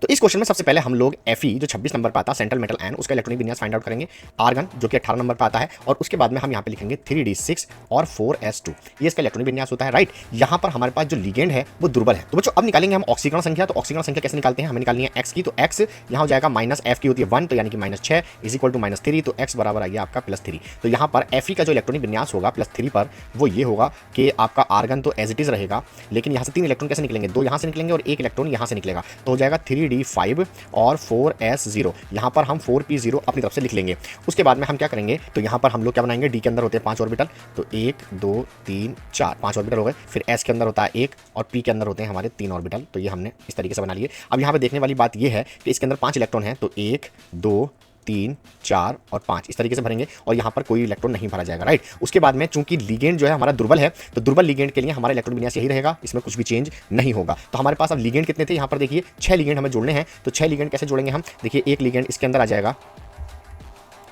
तो इस क्वेश्चन में सबसे पहले हम लोग Fe जो 26 नंबर पर आता है सेंट्रल मेटल एन, उसका इलेक्ट्रॉनिक विन्यास फाइंड आउट करेंगे। आर्गन जो कि 18 नंबर पर आता है, और उसके बाद में हम यहाँ पे लिखेंगे 3d6 और 4s2, ये इसका इलेक्ट्रॉनिक विन्यास होता है। राइट, यहाँ पर हमारे पास जो लिगेंड है वो दुर्बल है। तो बच्चों अब निकालेंगे हम ऑक्सीकरण संख्या। तो ऑक्सीकरण संख्या कैसे निकालते हैं, हमें निकालनी है x की, तो x यहाँ हो जाएगा माइनस f की होती है 1, तो यानी कि -6 इज इक्वल टू -3, तो x बराबर आइए आपका +3। तो यहाँ पर Fe का जो इलेक्ट्रॉनिक विन्यास होगा +3 पर, वो ये होगा कि आपका आर्गन तो एज इट इज रहेगा, लेकिन यहाँ से 3 इलेक्ट्रॉन कैसे निकलेंगे, 2 यहाँ से निकलेंगे और 1 इलेक्ट्रॉन यहाँ से निकलेगा, तो हो जाएगा 3d5 और 4s0। यहाँ पर हम 4p0 अपनी तरफ से लिख लेंगे। उसके बाद में हम क्या करेंगे, तो यहाँ पर हम लोग क्या बनाएंगे, डी के अंदर होते हैं 5 ऑर्बिटल, तो 1 2 3 4 5 ऑर्बिटल हो गए। फिर एस के अंदर होता है 1 और पी के अंदर होते हैं हमारे 3 ऑर्बिटल, तो ये हमने इस तरीके से बना लिए। अब यहाँ पे देखने वाली बात ये है कि इसके अंदर 5 इलेक्ट्रॉन हैं, तो 1 2 3 4 और 5 इस तरीके से भरेंगे, और यहाँ पर कोई इलेक्ट्रॉन नहीं भरा जाएगा। राइट, उसके बाद में चूंकि लिगेंड जो है हमारा दुर्बल है, तो दुर्बल लिगेंड के लिए हमारा इलेक्ट्रॉन विन्यास यही रहेगा, इसमें कुछ भी चेंज नहीं होगा। तो हमारे पास अब लिगेंड कितने थे, यहाँ पर देखिए 6 लिगेंड हमें जोड़ने हैं। तो 6 लिगेंड कैसे जोड़ेंगे हम, देखिए एक लिगेंड इसके अंदर आ जाएगा,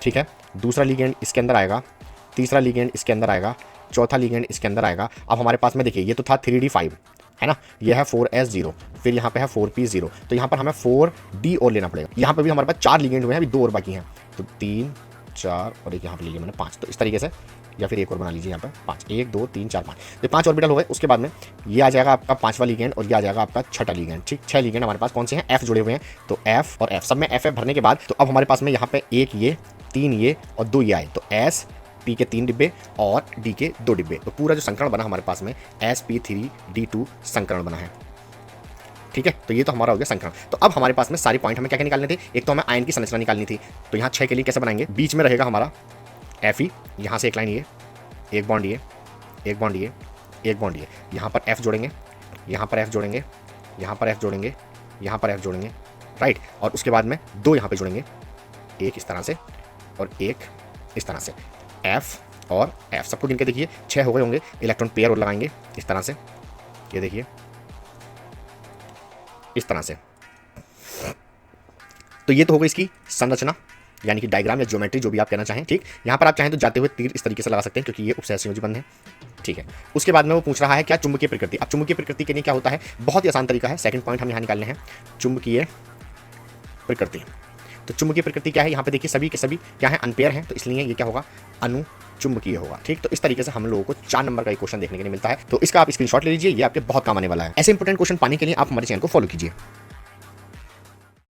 ठीक है, दूसरा लिगेंड इसके अंदर आएगा, तीसरा लिगेंड इसके अंदर आएगा, चौथा लिगेंड इसके अंदर आएगा। अब हमारे पास में देखिए ये तो था 3d5 है ना, ये है 4s0, फिर यहाँ पे है 4p0, तो यहाँ पर हमें 4d और लेना पड़ेगा। यहाँ पर भी हमारे पास 4 लिगेंड हुए हैं, अभी 2 और बाकी हैं, तो 3 4 और एक यहाँ पे ले लिया मैंने 5, तो इस तरीके से, या फिर एक और बना लीजिए यहाँ पर 5, 1 2 3 4 5, तो 5 ऑर्बिटल हो गए। उसके बाद में ये आ जाएगा आपका 5वां लिगेंड और ये आ जाएगा आपका 6ठा लिगेंड। ठीक, 6 लिगेंड हमारे पास कौन से हैं, F जुड़े हुए हैं, तो F और F सब में F भरने के बाद, तो अब हमारे पास में यहाँ पे 1 ये 3 ये और 2 ये आए, तो S P के 3 डिब्बे और D के 2 डिब्बे, तो पूरा जो संकरण बना हमारे पास में sp3d2 संकरण बना है। ठीक है, तो ये तो हमारा हो गया संकरण। तो अब हमारे पास में सारी पॉइंट हमें क्या क्या निकालने थे, एक तो हमें आयन की संरचना निकालनी थी, तो यहाँ 6 के लिए कैसे बनाएंगे, बीच में रहेगा हमारा Fe, यहाँ से एक लाइन ये, एक बॉन्ड ये, एक बॉन्ड ये, एक बॉन्ड ये, यहाँ पर F जोड़ेंगे, यहाँ पर F जोड़ेंगे, यहाँ पर F जोड़ेंगे, यहाँ पर F जोड़ेंगे। राइट, और उसके बाद में 2 यहाँ पे जोड़ेंगे, एक इस तरह से और एक इस तरह से, F और F सबको गिन के देखिए 6 हो गए होंगे। इलेक्ट्रॉन पेयर और लगाएंगे इस तरह से, ये देखिए इस तरह से। तो ये तो हो गई इसकी संरचना, यानी कि डायग्राम या ज्योमेट्री जो भी आप कहना चाहें। ठीक, यहाँ पर आप चाहें तो जाते हुए तीर इस तरीके से लगा सकते हैं, क्योंकि ये उपसहसंयोजी बंध है। ठीक है, उसके बाद में वो पूछ रहा है क्या चुंबकीय प्रकृति। अब चुंबकीय प्रकृति के लिए क्या होता है, बहुत ही आसान तरीका है। सेकंड पॉइंट हम यहाँ निकालने हैं, चुंबकीय प्रकृति। तो चुंबकीय प्रकृति क्या है, यहाँ पे देखिए सभी के सभी क्या है, अनपेयर है, तो इसलिए ये क्या होगा, अनुचुंबकीय होगा। ठीक, तो इस तरीके से हम लोगों को 4 नंबर का एक क्वेश्चन देखने के लिए मिलता है, तो इसका आप स्क्रीनशॉट ले लीजिए, ये आपके बहुत काम आने वाला है। ऐसे इंपॉर्टेंट क्वेश्चन पाने के लिए आप हमारे चैनल को फॉलो कीजिए।